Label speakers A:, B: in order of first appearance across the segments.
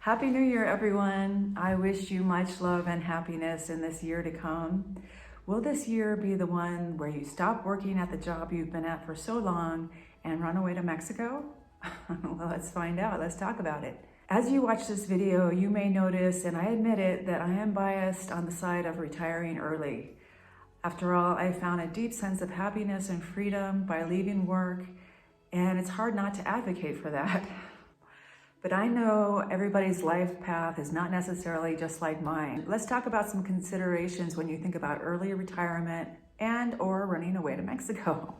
A: Happy New Year, everyone. I wish you much love and happiness in this year to come. Will this year be the one where you stop working at the job you've been at for so long and run away to Mexico? Well, let's find out. Let's talk about it. As you watch this video, you may notice, and I admit it, that I am biased on the side of retiring early. After all, I found a deep sense of happiness and freedom by leaving work, and it's hard not to advocate for that. But I know everybody's life path is not necessarily just like mine. Let's talk about some considerations when you think about early retirement and or running away to Mexico.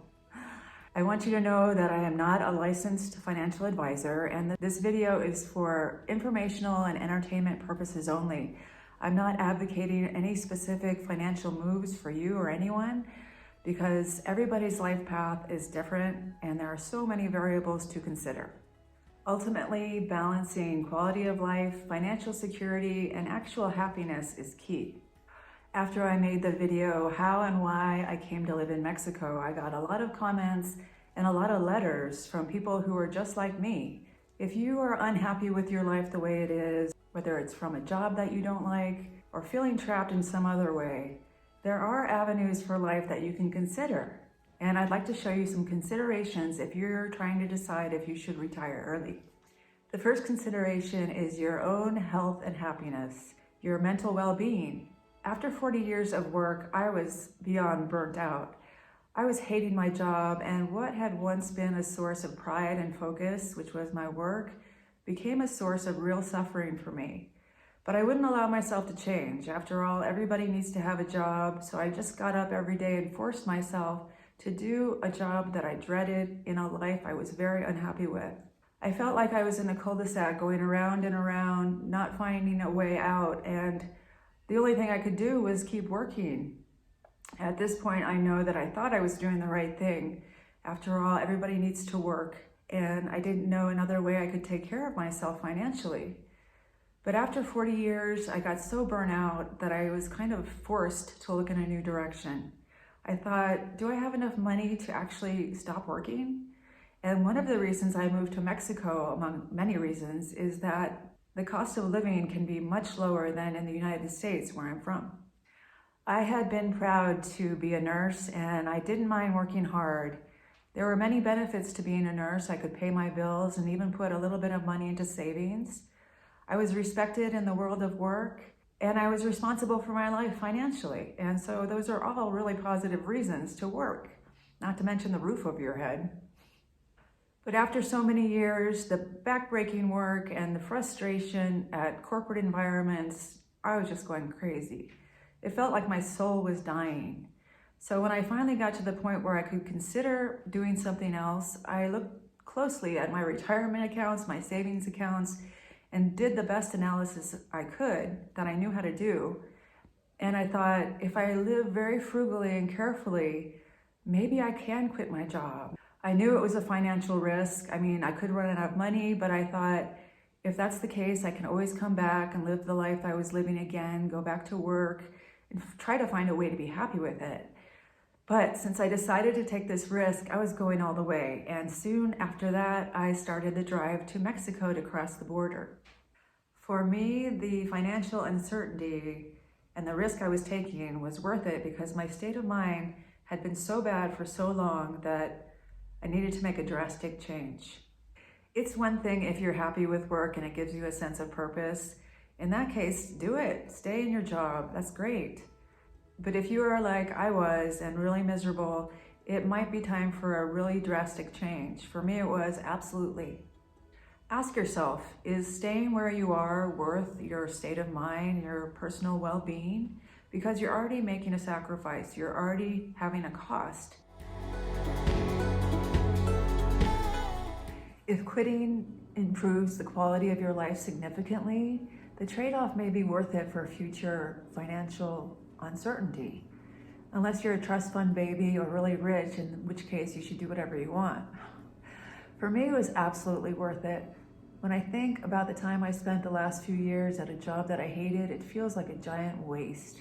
A: I want you to know that I am not a licensed financial advisor, and that this video is for informational and entertainment purposes only. I'm not advocating any specific financial moves for you or anyone, because everybody's life path is different and there are so many variables to consider. Ultimately, balancing quality of life, financial security, and actual happiness is key. After I made the video, How and Why I Came to Live in Mexico, I got a lot of comments and a lot of letters from people who are just like me. If you are unhappy with your life the way it is, whether it's from a job that you don't like or feeling trapped in some other way, there are avenues for life that you can consider. And I'd like to show you some considerations if you're trying to decide if you should retire early. The first consideration is your own health and happiness, your mental well-being. After 40 years of work, I was beyond burnt out. I was hating my job, and what had once been a source of pride and focus, which was my work, became a source of real suffering for me. But I wouldn't allow myself to change. After all, everybody needs to have a job, so I just got up every day and forced myself to do a job that I dreaded in a life I was very unhappy with. I felt like I was in a cul-de-sac going around and around, not finding a way out, and the only thing I could do was keep working. At this point, I know that I thought I was doing the right thing. After all, everybody needs to work, and I didn't know another way I could take care of myself financially. But after 40 years, I got so burnt out that I was kind of forced to look in a new direction. I thought, do I have enough money to actually stop working? And one of the reasons I moved to Mexico, among many reasons, is that the cost of living can be much lower than in the United States, where I'm from. I had been proud to be a nurse, and I didn't mind working hard. There were many benefits to being a nurse. I could pay my bills and even put a little bit of money into savings. I was respected in the world of work, and I was responsible for my life financially. And so those are all really positive reasons to work, not to mention the roof over your head. But after so many years, the backbreaking work and the frustration at corporate environments, I was just going crazy. It felt like my soul was dying. So when I finally got to the point where I could consider doing something else, I looked closely at my retirement accounts, my savings accounts, and did the best analysis I could that I knew how to do. And I thought, if I live very frugally and carefully, maybe I can quit my job. I knew it was a financial risk. I mean, I could run out of money, but I thought, if that's the case, I can always come back and live the life I was living again, go back to work, and try to find a way to be happy with it. But since I decided to take this risk, I was going all the way. And soon after that, I started the drive to Mexico to cross the border. For me, the financial uncertainty and the risk I was taking was worth it, because my state of mind had been so bad for so long that I needed to make a drastic change. It's one thing if you're happy with work and it gives you a sense of purpose. In that case, do it. Stay in your job. That's great. But if you are like I was and really miserable, it might be time for a really drastic change. For me, it was absolutely. Ask yourself, is staying where you are worth your state of mind, your personal well-being? Because you're already making a sacrifice. You're already having a cost. If quitting improves the quality of your life significantly, the trade-off may be worth it for future financial uncertainty, unless you're a trust fund baby or really rich, in which case you should do whatever you want. For me, it was absolutely worth it. When I think about the time I spent the last few years at a job that I hated, it feels like a giant waste.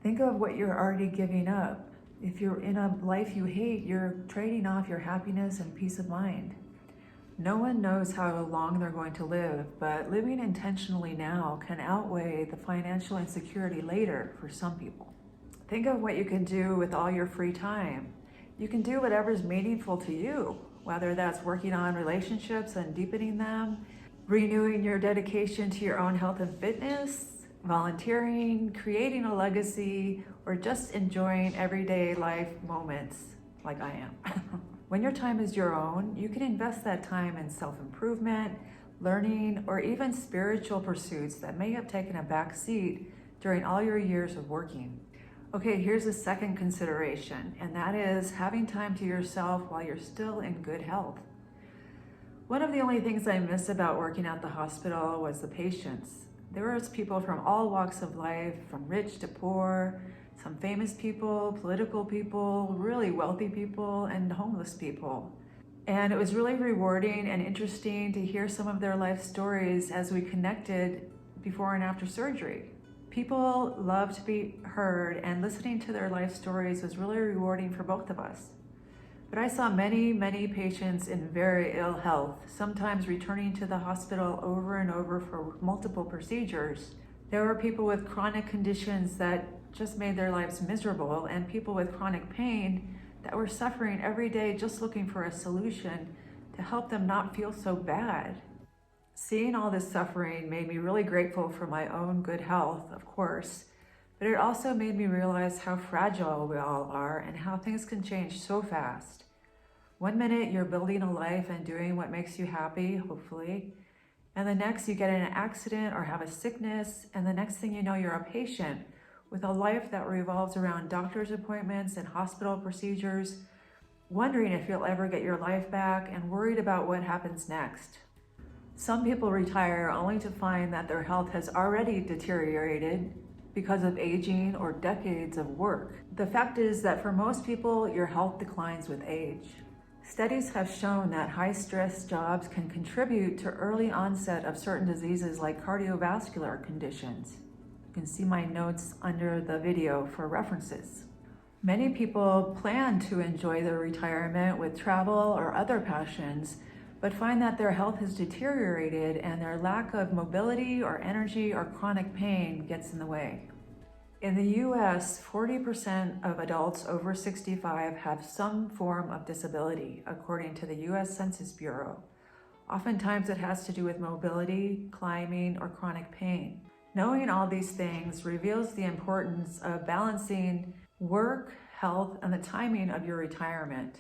A: Think of what you're already giving up. If you're in a life you hate, you're trading off your happiness and peace of mind. No one knows how long they're going to live, but living intentionally now can outweigh the financial insecurity later for some people. Think of what you can do with all your free time. You can do whatever's meaningful to you, whether that's working on relationships and deepening them, renewing your dedication to your own health and fitness, volunteering, creating a legacy, or just enjoying everyday life moments like I am. When your time is your own, you can invest that time in self-improvement, learning, or even spiritual pursuits that may have taken a back seat during all your years of working. Okay, here's a second consideration, and that is having time to yourself while you're still in good health. One of the only things I miss about working at the hospital was the patients. There was people from all walks of life, from rich to poor, some famous people, political people, really wealthy people, and homeless people. And it was really rewarding and interesting to hear some of their life stories as we connected before and after surgery. People love to be heard, and listening to their life stories was really rewarding for both of us. But I saw many, many patients in very ill health, sometimes returning to the hospital over and over for multiple procedures. There were people with chronic conditions that just made their lives miserable, and people with chronic pain that were suffering every day just looking for a solution to help them not feel so bad. Seeing all this suffering made me really grateful for my own good health, of course, but it also made me realize how fragile we all are and how things can change so fast. One minute you're building a life and doing what makes you happy, hopefully, and the next you get in an accident or have a sickness, and the next thing you know you're a patient with a life that revolves around doctor's appointments and hospital procedures, wondering if you'll ever get your life back and worried about what happens next. Some people retire only to find that their health has already deteriorated because of aging or decades of work. The fact is that for most people, your health declines with age. Studies have shown that high-stress jobs can contribute to early onset of certain diseases like cardiovascular conditions. You can see my notes under the video for references. Many people plan to enjoy their retirement with travel or other passions, but find that their health has deteriorated and their lack of mobility or energy or chronic pain gets in the way. In the US, 40% of adults over 65 have some form of disability, according to the US Census Bureau. Oftentimes it has to do with mobility, climbing, or chronic pain. Knowing all these things reveals the importance of balancing work, health, and the timing of your retirement.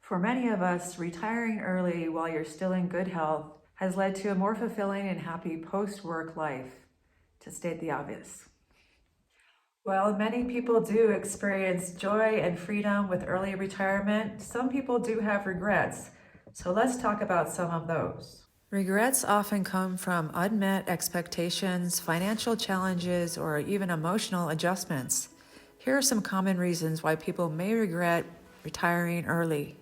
A: For many of us, retiring early while you're still in good health has led to a more fulfilling and happy post-work life, to state the obvious. While many people do experience joy and freedom with early retirement, some people do have regrets. So let's talk about some of those. Regrets often come from unmet expectations, financial challenges, or even emotional adjustments. Here are some common reasons why people may regret retiring early.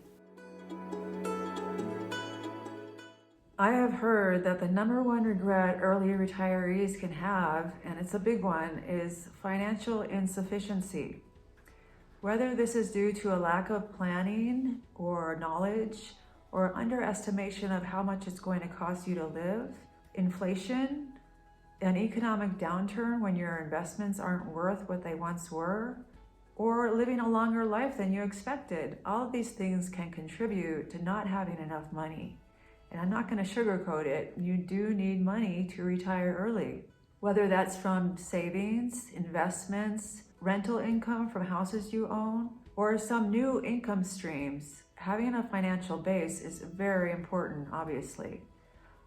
A: I have heard that the number one regret early retirees can have, and it's a big one, is financial insufficiency. Whether this is due to a lack of planning or knowledge, or underestimation of how much it's going to cost you to live, inflation, an economic downturn when your investments aren't worth what they once were, or living a longer life than you expected. All of these things can contribute to not having enough money. And I'm not going to sugarcoat it. You do need money to retire early. Whether that's from savings, investments, rental income from houses you own, or some new income streams, having a financial base is very important, obviously.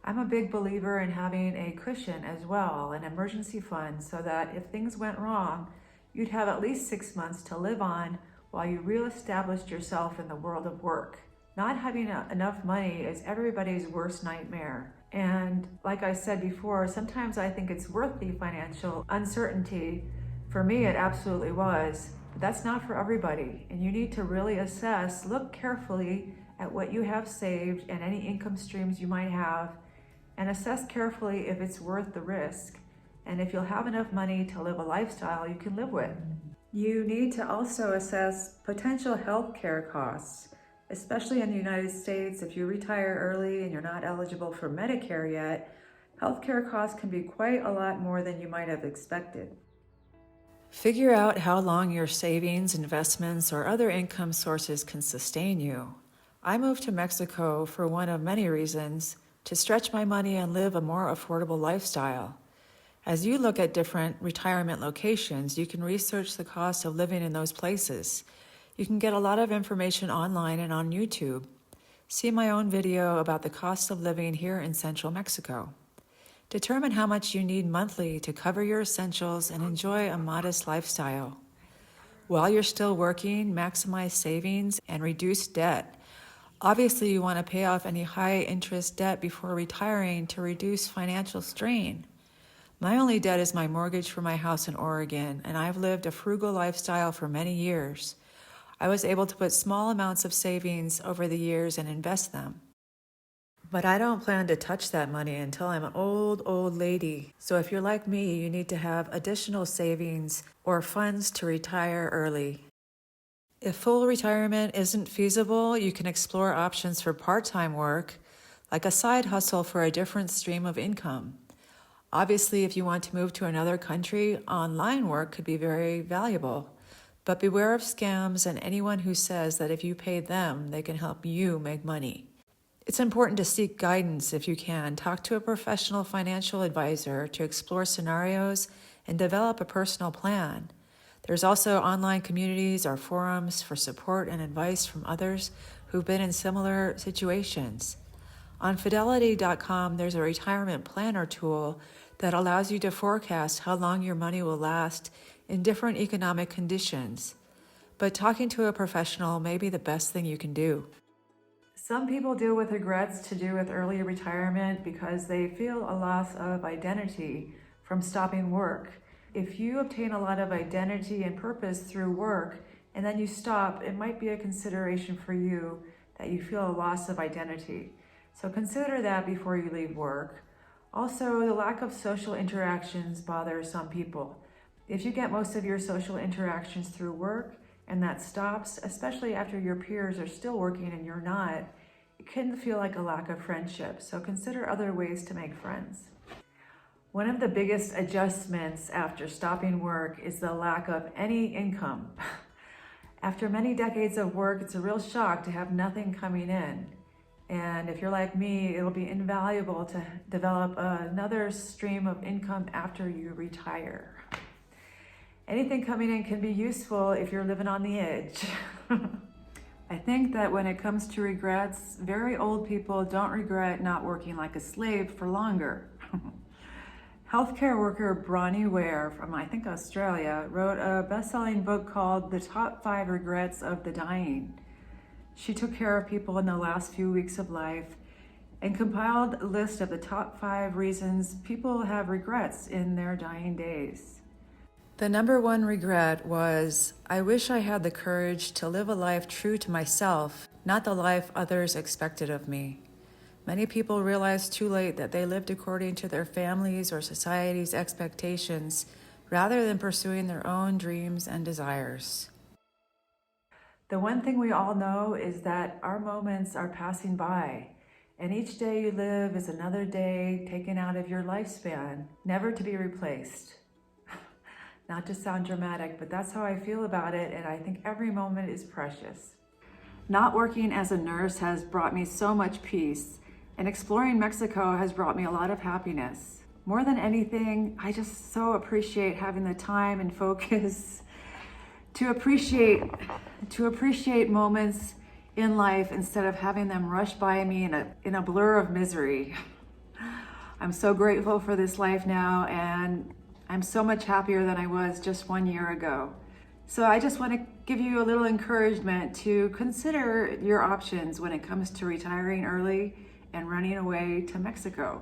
A: I'm a big believer in having a cushion as well, an emergency fund, so that if things went wrong, you'd have at least 6 months to live on while you reestablished yourself in the world of work. Not having enough money is everybody's worst nightmare. And like I said before, sometimes I think it's worth the financial uncertainty. For me, it absolutely was. But that's not for everybody. And you need to really assess, look carefully at what you have saved and any income streams you might have, and assess carefully if it's worth the risk, and if you'll have enough money to live a lifestyle you can live with. You need to also assess potential health care costs. Especially in the United States, if you retire early and you're not eligible for Medicare yet, healthcare costs can be quite a lot more than you might have expected. Figure out how long your savings, investments, or other income sources can sustain you. I moved to Mexico for one of many reasons: to stretch my money and live a more affordable lifestyle. As you look at different retirement locations, you can research the cost of living in those places. You can get a lot of information online and on YouTube. See my own video about the cost of living here in central Mexico. Determine how much you need monthly to cover your essentials and enjoy a modest lifestyle. While you're still working, maximize savings and reduce debt. Obviously, you want to pay off any high-interest debt before retiring to reduce financial strain. My only debt is my mortgage for my house in Oregon, and I've lived a frugal lifestyle for many years. I was able to put small amounts of savings over the years and invest them. But I don't plan to touch that money until I'm an old lady. So if you're like me, you need to have additional savings or funds to retire early. If full retirement isn't feasible, you can explore options for part-time work, like a side hustle for a different stream of income. Obviously, if you want to move to another country, online work could be very valuable. But beware of scams and anyone who says that if you pay them, they can help you make money. It's important to seek guidance if you can. Talk to a professional financial advisor to explore scenarios and develop a personal plan. There's also online communities or forums for support and advice from others who've been in similar situations. On Fidelity.com, there's a retirement planner tool that allows you to forecast how long your money will last in different economic conditions. But talking to a professional may be the best thing you can do. Some people deal with regrets to do with early retirement because they feel a loss of identity from stopping work. If you obtain a lot of identity and purpose through work and then you stop, it might be a consideration for you that you feel a loss of identity. So consider that before you leave work. Also, the lack of social interactions bothers some people. If you get most of your social interactions through work and that stops, especially after your peers are still working and you're not, it can feel like a lack of friendship. So consider other ways to make friends. One of the biggest adjustments after stopping work is the lack of any income. After many decades of work, it's a real shock to have nothing coming in. And if you're like me, it'll be invaluable to develop another stream of income after you retire. Anything coming in can be useful if you're living on the edge. I think that when it comes to regrets, very old people don't regret not working like a slave for longer. Healthcare worker Bronnie Ware from, I think, Australia, wrote a best-selling book called The Top 5 Regrets of the Dying. She took care of people in the last few weeks of life and compiled a list of the top 5 reasons people have regrets in their dying days. The number 1 regret was, I wish I had the courage to live a life true to myself, not the life others expected of me. Many people realize too late that they lived according to their families' or society's expectations rather than pursuing their own dreams and desires. The one thing we all know is that our moments are passing by, and each day you live is another day taken out of your lifespan, never to be replaced. Not to sound dramatic, but that's how I feel about it, and I think every moment is precious. Not working as a nurse has brought me so much peace, and exploring Mexico has brought me a lot of happiness. More than anything, I just so appreciate having the time and focus to appreciate moments in life instead of having them rush by me in a blur of misery. I'm so grateful for this life now, and I'm so much happier than I was just 1 year ago. So I just want to give you a little encouragement to consider your options when it comes to retiring early and running away to Mexico.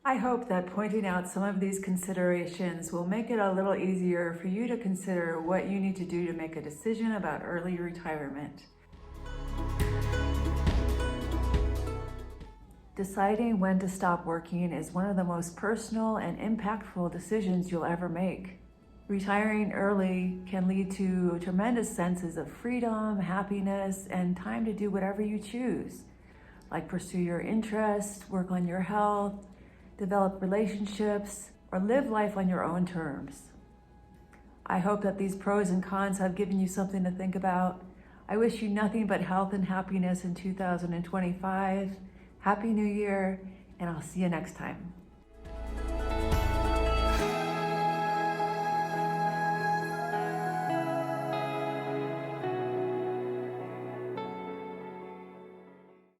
A: I hope that pointing out some of these considerations will make it a little easier for you to consider what you need to do to make a decision about early retirement. Deciding when to stop working is one of the most personal and impactful decisions you'll ever make. Retiring early can lead to tremendous senses of freedom, happiness, and time to do whatever you choose, like pursue your interests, work on your health, develop relationships, or live life on your own terms. I hope that these pros and cons have given you something to think about. I wish you nothing but health and happiness in 2025. Happy New Year, and I'll see you next time.